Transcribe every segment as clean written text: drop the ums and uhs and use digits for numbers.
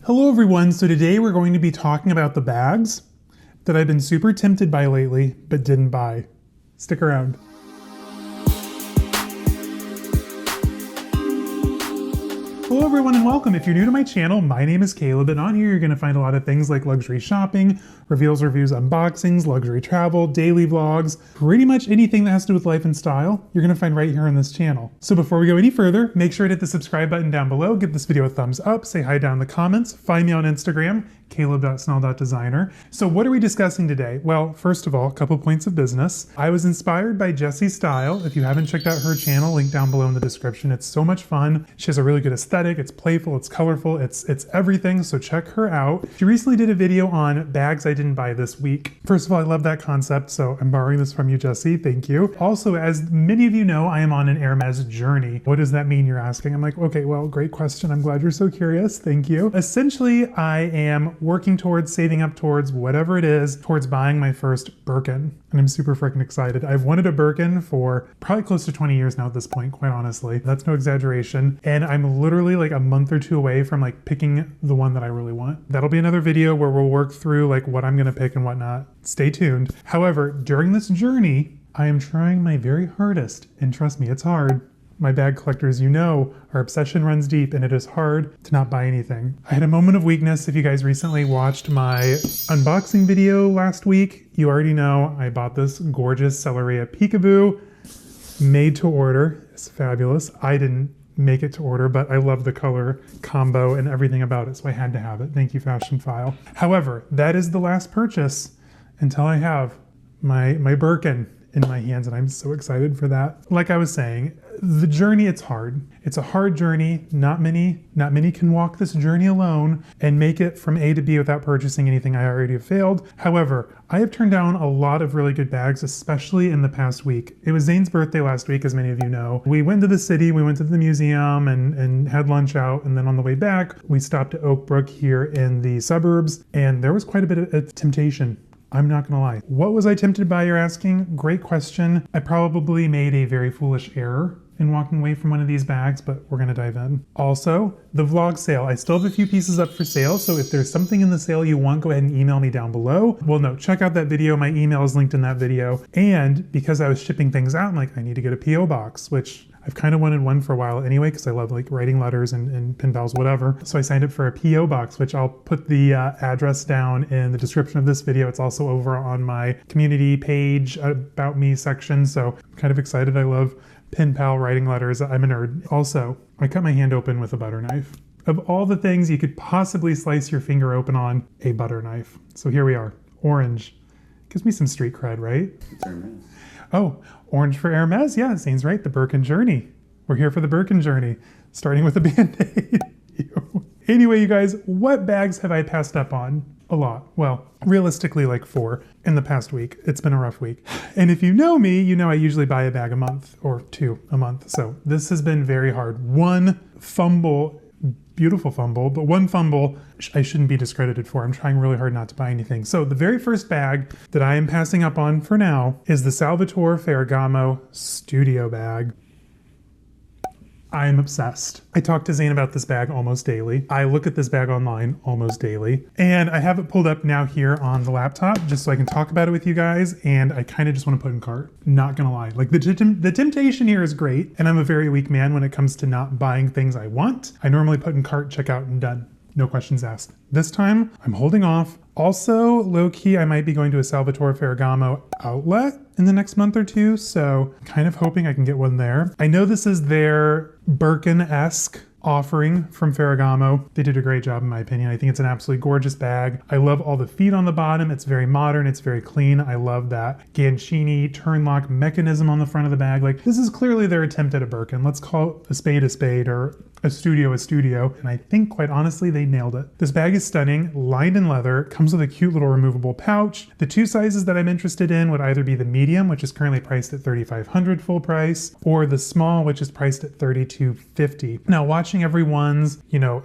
Hello everyone, so today we're going to be talking about the bags that I've been super tempted by lately, but didn't buy. Stick around. Hello everyone and welcome. If you're new to my channel, my name is Caleb, and on here you're going to find a lot of things like luxury shopping, reveals, reviews, unboxings, luxury travel, daily vlogs, pretty much anything that has to do with life and style, you're going to find right here on this channel. So before we go any further, make sure to hit the subscribe button down below, give this video a thumbs up, say hi down in the comments, find me on Instagram, caleb.snell.designer. So what are we discussing today? Well, first of all, a couple points of business. I was inspired by Jessie's style. If you haven't checked out her channel, link down below in the description. It's so much fun. She has a really good aesthetic. It's playful, it's colorful, it's everything. So check her out. She recently did a video on bags I didn't buy this week. First of all, I love that concept. So I'm borrowing this from you, Jessie. Thank you. Also, as many of you know, I am on an Hermès journey. What does that mean, you're asking? I'm like, okay, well, great question. I'm glad you're so curious. Thank you. Essentially, I am working towards saving up towards whatever it is, towards buying my first Birkin. And I'm super freaking excited. I've wanted a Birkin for probably close to 20 years now at this point, quite honestly. That's no exaggeration. And I'm literally like a month or two away from like picking the one that I really want. That'll be another video where we'll work through like what I'm gonna pick and whatnot. Stay tuned. However, during this journey, I am trying my very hardest, and trust me, it's hard. My bag collectors, you know, our obsession runs deep and it is hard to not buy anything. I had a moment of weakness. If you guys recently watched my unboxing video last week, you already know I bought this gorgeous Salvatore Peekaboo, made to order. It's fabulous. I didn't make it to order, but I love the color combo and everything about it, so I had to have it. Thank you, Fashion File. However, that is the last purchase until I have my Birkin in my hands, and I'm so excited for that. Like I was saying, the journey, it's hard. It's a hard journey. Not many can walk this journey alone and make it from A to B without purchasing anything I already have failed. However, I have turned down a lot of really good bags, especially in the past week. It was Zane's birthday last week, as many of you know. We went to the city, we went to the museum and had lunch out, and then on the way back, we stopped at Oakbrook here in the suburbs, and there was quite a bit of temptation. I'm not gonna lie. What was I tempted by, you're asking? Great question. I probably made a very foolish error in walking away from one of these bags, but we're gonna dive in. Also, the vlog sale. I still have a few pieces up for sale, so if there's something in the sale you want, go ahead and email me down below. Well, no, check out that video. My email is linked in that video. And because I was shipping things out, I'm like, I need to get a PO box, which I've kind of wanted one for a while anyway, because I love like writing letters and pen pals, whatever. So I signed up for a PO box, which I'll put the address down in the description of this video. It's also over on my community page, about me section. So I'm kind of excited. I love pen pal writing letters. I'm a nerd. Also, I cut my hand open with a butter knife. Of all the things you could possibly slice your finger open on, a butter knife. So here we are, orange. Gives me some street cred, right? It's Hermès. Oh, orange for Hermès. Yeah, Zane's right. The Birkin Journey. We're here for the Birkin Journey, starting with a Band-Aid. Anyway, you guys, what bags have I passed up on? A lot. Well, realistically, like 4 in the past week. It's been a rough week. And if you know me, you know I usually buy a bag a month or 2 a month. So this has been very hard. One fumble, beautiful fumble, but one fumble I shouldn't be discredited for. I'm trying really hard not to buy anything. So the very first bag that I am passing up on for now is the Salvatore Ferragamo Studio Bag. I am obsessed. I talk to Zane about this bag almost daily. I look at this bag online almost daily. And I have it pulled up now here on the laptop just so I can talk about it with you guys. And I kind of just want to put in cart. Not gonna lie. Like the temptation here is great. And I'm a very weak man when it comes to not buying things I want. I normally put in cart, check out, and done. No questions asked. This time, I'm holding off. Also, low-key, I might be going to a Salvatore Ferragamo outlet in the next month or two, so kind of hoping I can get one there. I know this is their Birkin-esque offering from Ferragamo. They did a great job in my opinion. I think it's an absolutely gorgeous bag. I love all the feet on the bottom. It's very modern. It's very clean. I love that Ganchini turn lock mechanism on the front of the bag. Like, this is clearly their attempt at a Birkin. Let's call a spade or a studio. And I think quite honestly, they nailed it. This bag is stunning, lined in leather, comes with a cute little removable pouch. The 2 sizes that I'm interested in would either be the medium, which is currently priced at $3,500 full price, or the small, which is priced at $3,250. Now, watching everyone's,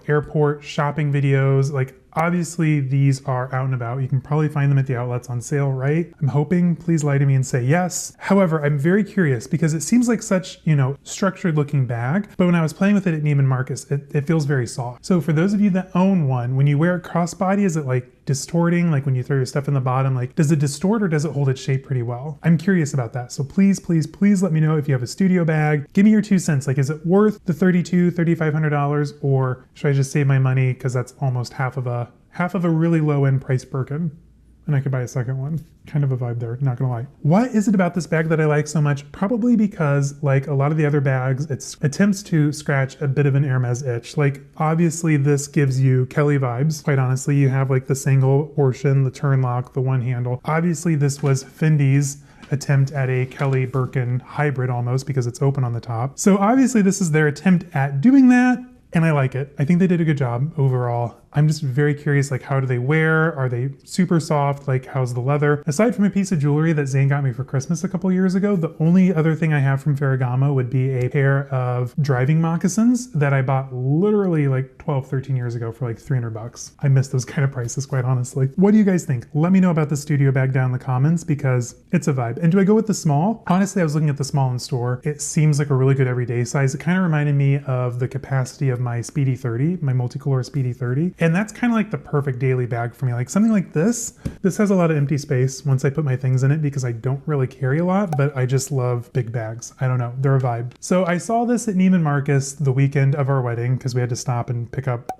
airport shopping videos, like Obviously, these are out and about. You can probably find them at the outlets on sale, right? I'm hoping. Please lie to me and say yes. However, I'm very curious because it seems like such, structured looking bag, but when I was playing with it at Neiman Marcus, it feels very soft. So for those of you that own one, when you wear it crossbody, is it like distorting? Like when you throw your stuff in the bottom, like does it distort or does it hold its shape pretty well? I'm curious about that. So please, please, please let me know if you have a studio bag. Give me your 2 cents. Like, is it worth the $3,500 or should I just save my money? Cause that's almost half of a really low end price Birkin. And I could buy a second one. Kind of a vibe there, not gonna lie. What is it about this bag that I like so much? Probably because, like a lot of the other bags, it attempts to scratch a bit of an Hermès itch. Like, obviously this gives you Kelly vibes. Quite honestly, you have like the single portion, the turn lock, the one handle. Obviously this was Fendi's attempt at a Kelly Birkin hybrid almost because it's open on the top. So obviously this is their attempt at doing that. And I like it. I think they did a good job overall. I'm just very curious, like how do they wear? Are they super soft? Like how's the leather? Aside from a piece of jewelry that Zane got me for Christmas a couple years ago, the only other thing I have from Ferragamo would be a pair of driving moccasins that I bought literally like 12, 13 years ago for like 300 bucks. I miss those kind of prices, quite honestly. What do you guys think? Let me know about the studio bag down in the comments because it's a vibe. And do I go with the small? Honestly, I was looking at the small in store. It seems like a really good everyday size. It kind of reminded me of the capacity of my Speedy 30, my multicolor Speedy 30. And that's kind of like the perfect daily bag for me. Like something like this has a lot of empty space once I put my things in it because I don't really carry a lot, but I just love big bags. I don't know, they're a vibe. So I saw this at Neiman Marcus the weekend of our wedding because we had to stop and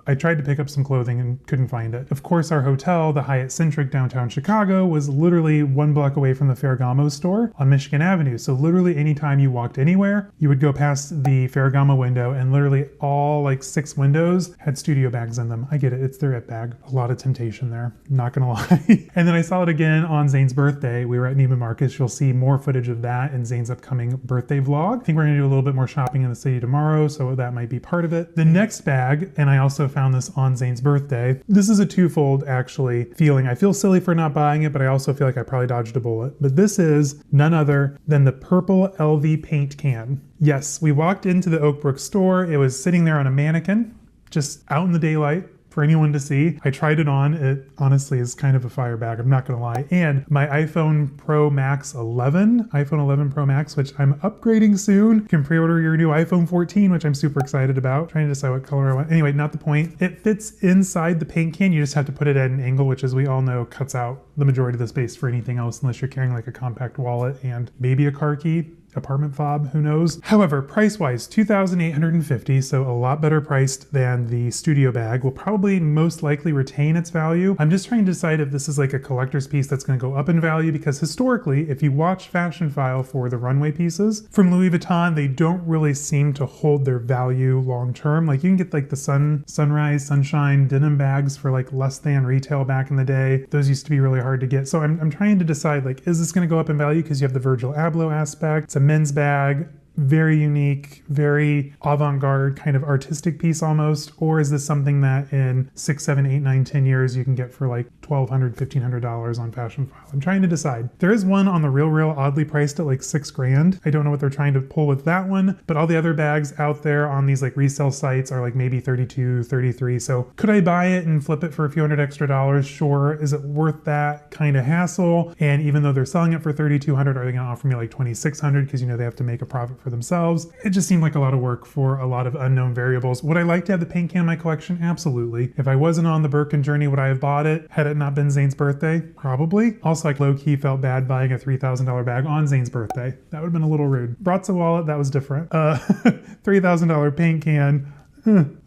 I tried to pick up some clothing and couldn't find it. Of course, our hotel, the Hyatt Centric downtown Chicago, was literally 1 block away from the Ferragamo store on Michigan Avenue. So literally anytime you walked anywhere, you would go past the Ferragamo window and literally all like 6 windows had studio bags in them. I get it, it's their it bag. A lot of temptation there, not gonna lie. And then I saw it again on Zane's birthday. We were at Neiman Marcus. You'll see more footage of that in Zane's upcoming birthday vlog. I think we're gonna do a little bit more shopping in the city tomorrow, so that might be part of it. The next bag, and I also found this on Zane's birthday. This is a twofold actually feeling. I feel silly for not buying it, but I also feel like I probably dodged a bullet. But this is none other than the purple LV paint can. Yes, we walked into the Oak Brook store. It was sitting there on a mannequin, just out in the daylight for anyone to see. I tried it on. It honestly is kind of a fire bag, I'm not gonna lie. And my iPhone Pro Max 11, iPhone 11 Pro Max, which I'm upgrading soon. You can pre-order your new iPhone 14, which I'm super excited about. Trying to decide what color I want. Anyway, not the point. It fits inside the paint can. You just have to put it at an angle, which as we all know, cuts out the majority of the space for anything else unless you're carrying like a compact wallet and maybe a car key. Apartment fob, who knows? However, price-wise, $2,850, so a lot better priced than the studio bag. Will probably most likely retain its value. I'm just trying to decide if this is like a collector's piece that's gonna go up in value because historically, if you watch Fashion File for the runway pieces from Louis Vuitton, they don't really seem to hold their value long-term. Like you can get like the Sunrise, Sunshine denim bags for like less than retail back in the day. Those used to be really hard to get. So I'm trying to decide like, is this gonna go up in value because you have the Virgil Abloh aspect? It's a men's bag, very unique, very avant-garde kind of artistic piece almost, or is this something that in 6, 7, 8, 9, 10 years you can get for like $1,200, $1,500 on Fashion File? I'm trying to decide. There is one on the RealReal oddly priced at like $6,000. I don't know what they're trying to pull with that one, but all the other bags out there on these like resale sites are like maybe 32, 33. So could I buy it and flip it for a few hundred extra dollars? Sure. Is it worth that kind of hassle? And even though they're selling it for $3,200, are they gonna offer me like $2,600 because they have to make a profit for themselves? It just seemed like a lot of work for a lot of unknown variables. Would I like to have the paint can in my collection? Absolutely. If I wasn't on the Birkin journey, would I have bought it had it not been Zane's birthday? Probably. Also, like low-key felt bad buying a $3,000 bag on Zane's birthday. That would have been a little rude. Bratza wallet, that was different. $3,000 paint can.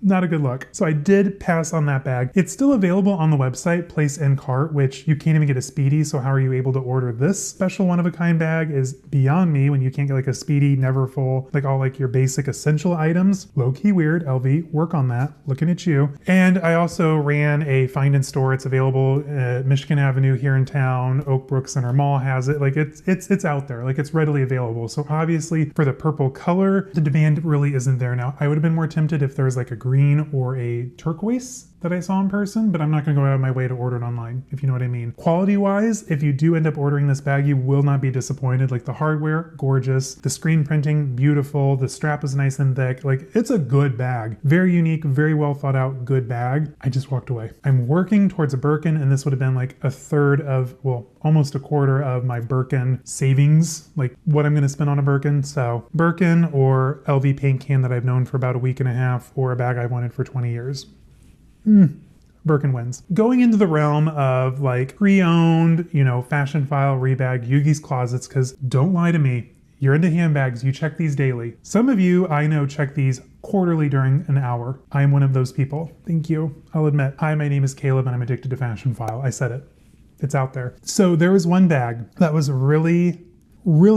Not a good look. So I did pass on that bag. It's still available on the website, place in cart, which you can't even get a Speedy. So how are you able to order this special one-of-a-kind bag is beyond me when you can't get like a Speedy, never full, like all like your basic essential items. Low-key weird, LV, work on that. Looking at you. And I also ran a find in store. It's available at Michigan Avenue here in town. Oak Brook Center Mall has it. Like it's out there. Like it's readily available. So obviously for the purple color, the demand really isn't there now. I would have been more tempted if there was like a green or a turquoise that I saw in person, but I'm not gonna go out of my way to order it online, if you know what I mean. Quality-wise, if you do end up ordering this bag, you will not be disappointed. Like the hardware, gorgeous. The screen printing, beautiful. The strap is nice and thick. Like it's a good bag. Very unique, very well thought out, good bag. I just walked away. I'm working towards a Birkin, and this would have been like a third of, well, almost a quarter of my Birkin savings, like what I'm gonna spend on a Birkin. So Birkin or LV paint can that I've known for about a week and a half, or a bag I've wanted for 20 years. Birkin wins. Going into the realm of like pre-owned, you know, fashion file, rebag, Yugi's closets, because don't lie to me, you're into handbags, you check these daily. Some of you I know check these quarterly during an hour. I am one of those people. Thank you. I'll admit. Hi, my name is Caleb and I'm addicted to fashion file. I said it. It's out there. So there was one bag that was really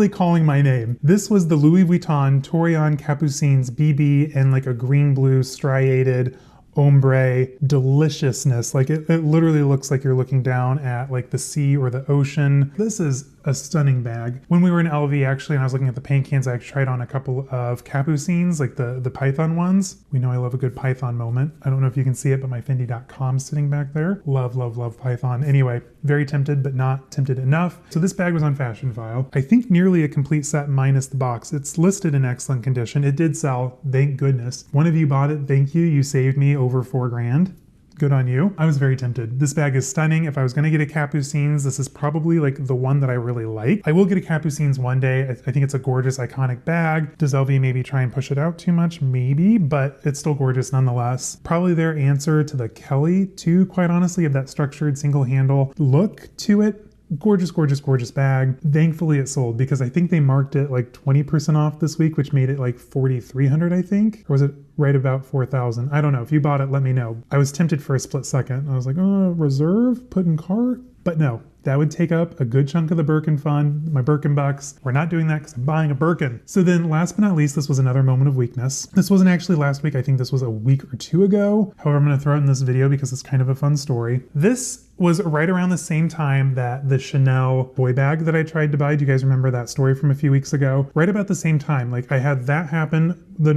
calling my name. This was the Louis Vuitton Vuitton Capucines BB in like a green blue striated ombre deliciousness. Like it literally looks like you're looking down at like the sea or the ocean. This is a stunning bag. When we were in LV actually, and I was looking at the paint cans, I tried on a couple of Capucines, like the Python ones. We know I love a good Python moment. I don't know if you can see it, but my Fendi.com sitting back there. Love, love, love Python. Anyway, very tempted, but not tempted enough. So this bag was on Fashion File. I think nearly a complete set minus the box. It's listed in excellent condition. It did sell, thank goodness. One of you bought it, thank you. You saved me over $4 grand. Good on you. I was very tempted. This bag is stunning. If I was gonna get a Capucines, this is probably like the one that I really like. I will get a Capucines one day. I think it's a gorgeous, iconic bag. Does LV maybe try and push it out too much? Maybe, but it's still gorgeous nonetheless. Probably their answer to the Kelly too, quite honestly, of that structured single handle look to it. Gorgeous, gorgeous, gorgeous bag. Thankfully it sold because I think they marked it like 20% off this week, which made it like $4,300, I think. Or was it right about 4,000? I don't know. If you bought it, let me know. I was tempted for a split second. I was like, oh, reserve, put in cart. But no, that would take up a good chunk of the Birkin fund, my Birkin bucks. We're not doing that because I'm buying a Birkin. So then last but not least, this was another moment of weakness. This wasn't actually last week. I think this was a week or two ago. However, I'm going to throw it in this video because it's kind of a fun story. This was right around the same time that the Chanel boy bag that I tried to buy. Do you guys remember that story from a few weeks ago? Right about the same time. Like I had that happen the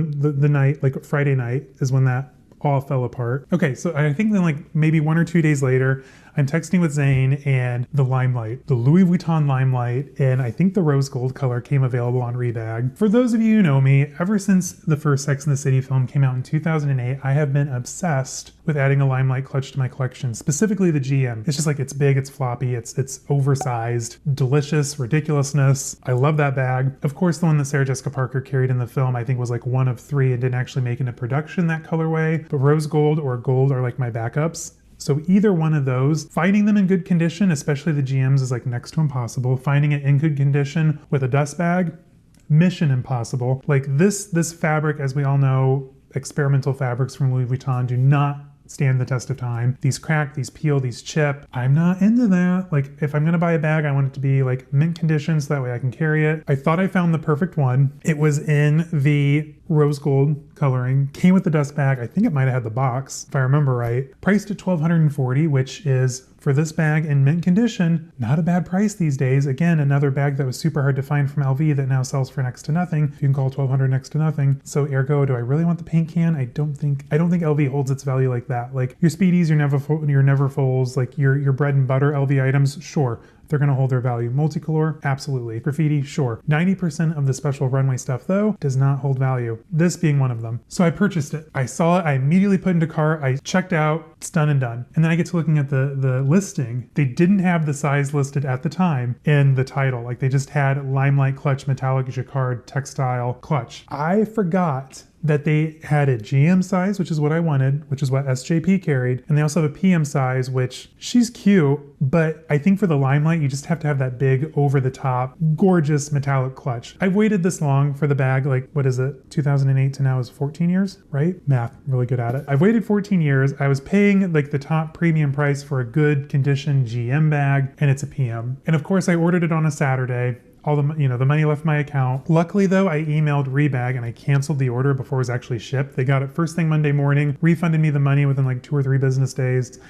night, like Friday night is when that all fell apart. Okay, so I think then like maybe 1 or 2 days later, I'm texting with Zane and the Limelight, the Louis Vuitton Limelight, and I think the rose gold color came available on Rebag. For those of you who know me, ever since the first Sex and the City film came out in 2008, I have been obsessed with adding a Limelight clutch to my collection, specifically the GM. It's just like, it's big, it's floppy, it's oversized, delicious, ridiculousness. I love that bag. Of course, the one that Sarah Jessica Parker carried in the film, I think was like 1 of 3 and didn't actually make it into production, that colorway, but rose gold or gold are like my backups. So either one of those, finding them in good condition, especially the GMs, is like next to impossible. Finding it in good condition with a dust bag, mission impossible. Like this fabric, as we all know, experimental fabrics from Louis Vuitton do not stand the test of time. These crack, these peel, these chip. I'm not into that. Like if I'm gonna buy a bag, I want it to be like mint condition so that way I can carry it. I thought I found the perfect one. It was in the rose gold coloring, came with the dust bag. I think it might have had the box, if I remember right. Priced at $1,240, which is, for this bag in mint condition, not a bad price these days. Again, another bag that was super hard to find from LV that now sells for next to nothing. You can call $1,200 next to nothing. So ergo, do I really want the paint can? I don't think LV holds its value like that. Like your Speedies, your Neverfulls, like your bread and butter LV items, sure. They're gonna hold their value. Multicolor, absolutely. Graffiti, sure. 90% of the special runway stuff though, does not hold value. This being one of them. So I purchased it. I saw it, I immediately put into cart, I checked out, it's done and done. And then I get to looking at the listing. They didn't have the size listed at the time in the title. Like they just had Limelight Clutch Metallic Jacquard Textile Clutch. I forgot that they had a GM size, which is what I wanted, which is what SJP carried. And they also have a PM size, which she's cute, but I think for the Limelight, you just have to have that big over the top, gorgeous metallic clutch. I've waited this long for the bag, like what is it? 2008 to now is 14 years, right? Math, really good at it. I've waited 14 years. I was paying like the top premium price for a good condition GM bag, and it's a PM. And of course I ordered it on a Saturday. All the money left my account. Luckily though, I emailed Rebag and I canceled the order before it was actually shipped. They got it first thing Monday morning, refunded me the money within like 2 or 3 business days.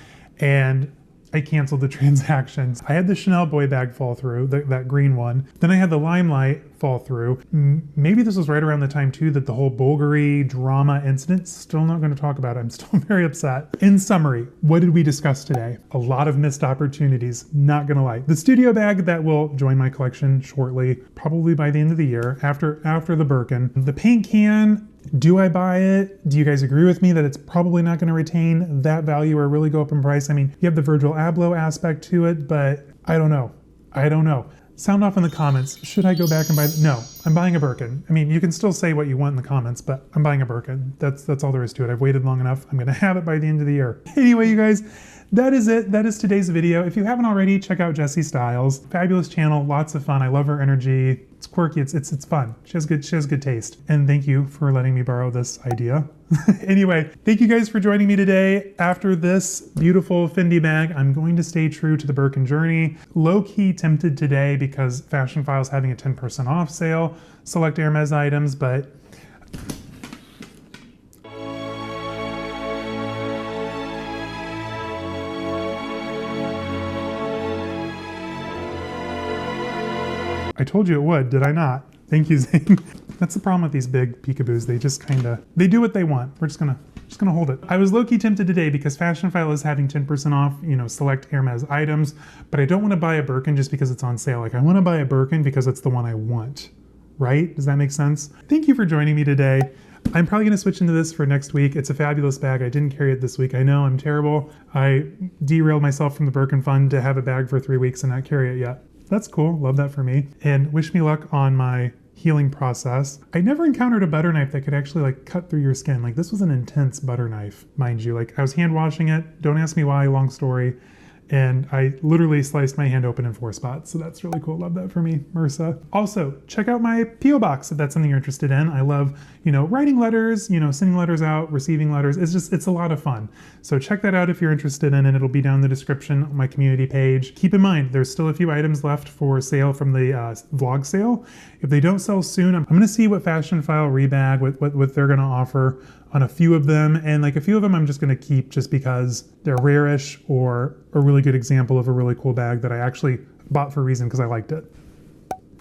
And I canceled the transactions. I had the Chanel boy bag fall through, that green one. Then I had the Limelight fall through. Maybe this was right around the time too that the whole Bulgari drama incident, still not going to talk about it. I'm still very upset. In summary, what did we discuss today? A lot of missed opportunities, not gonna lie. The studio bag that will join my collection shortly, probably by the end of the year, after the Birkin. The paint can, do I buy it? Do you guys agree with me that it's probably not gonna retain that value or really go up in price? I mean, you have the Virgil Abloh aspect to it, but I don't know. Sound off in the comments. Should I go back and buy? No, I'm buying a Birkin. I mean, you can still say what you want in the comments, but I'm buying a Birkin. That's all there is to it. I've waited long enough. I'm gonna have it by the end of the year. Anyway, you guys, that is it. That is today's video. If you haven't already, check out Jessie Styles. Fabulous channel, lots of fun. I love her energy. It's quirky, it's fun. She has good taste. And thank you for letting me borrow this idea. Anyway, thank you guys for joining me today. After this beautiful Fendi bag, I'm going to stay true to the Birkin Journey. Low-key tempted today because Fashion File's having a 10% off sale, select Hermès items, but I told you it would, did I not? Thank you, Zane. That's the problem with these big peekaboos. They just they do what they want. We're just gonna hold it. I was low-key tempted today because Fashion File is having 10% off, select Hermès items, but I don't want to buy a Birkin just because it's on sale. Like, I want to buy a Birkin because it's the one I want, right? Does that make sense? Thank you for joining me today. I'm probably gonna switch into this for next week. It's a fabulous bag. I didn't carry it this week. I know, I'm terrible. I derailed myself from the Birkin fund to have a bag for 3 weeks and not carry it yet. That's cool, love that for me. And wish me luck on my healing process. I never encountered a butter knife that could actually like cut through your skin. Like, this was an intense butter knife, mind you. Like, I was hand washing it, don't ask me why, long story. And I literally sliced my hand open in 4 spots. So that's really cool. Love that for me, MRSA. Also, check out my P.O. box if that's something you're interested in. I love, writing letters, sending letters out, receiving letters. It's a lot of fun. So check that out if you're interested in it. It'll be down in the description on my community page. Keep in mind, there's still a few items left for sale from the vlog sale. If they don't sell soon, I'm gonna see what Fashion File rebag, what they're gonna offer on a few of them, and like a few of them I'm just gonna keep just because they're rare-ish or a really good example of a really cool bag that I actually bought for a reason because I liked it.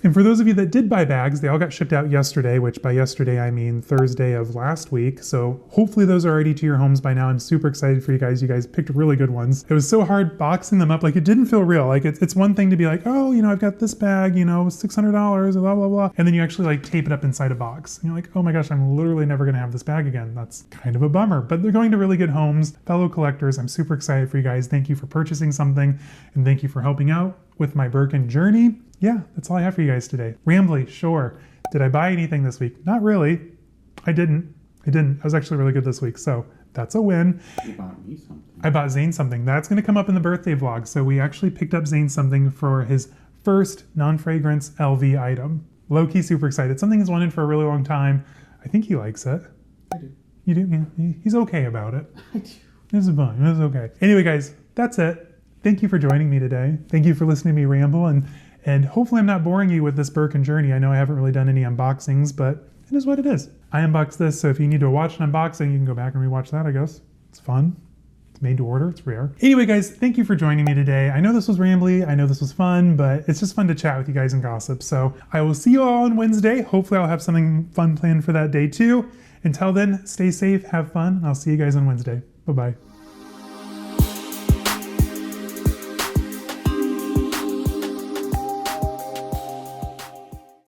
And for those of you that did buy bags, they all got shipped out yesterday, which by yesterday I mean Thursday of last week. So hopefully those are already to your homes by now. I'm super excited for you guys. You guys picked really good ones. It was so hard boxing them up. Like, it didn't feel real. Like, it's one thing to be like, oh, I've got this bag, $600, blah, blah, blah. And then you actually like tape it up inside a box. And you're like, oh my gosh, I'm literally never gonna have this bag again. That's kind of a bummer, but they're going to really good homes. Fellow collectors, I'm super excited for you guys. Thank you for purchasing something and thank you for helping out with my Birkin journey. Yeah, that's all I have for you guys today. Rambly, sure. Did I buy anything this week? Not really. I didn't. I was actually really good this week, so that's a win. You bought me something. I bought Zane something. That's gonna come up in the birthday vlog. So we actually picked up Zane something for his first non-fragrance LV item. Low-key super excited. Something he's wanted for a really long time. I think he likes it. I do. You do? Yeah, he's okay about it. I do. This is fine, this is okay. Anyway, guys, that's it. Thank you for joining me today. Thank you for listening to me ramble, and hopefully I'm not boring you with this Birkin journey. I know I haven't really done any unboxings, but it is what it is. I unboxed this, so if you need to watch an unboxing, you can go back and rewatch that, I guess. It's fun. It's made to order, it's rare. Anyway, guys, thank you for joining me today. I know this was rambly, I know this was fun, but it's just fun to chat with you guys and gossip. So I will see you all on Wednesday. Hopefully I'll have something fun planned for that day too. Until then, stay safe, have fun, and I'll see you guys on Wednesday. Bye-bye.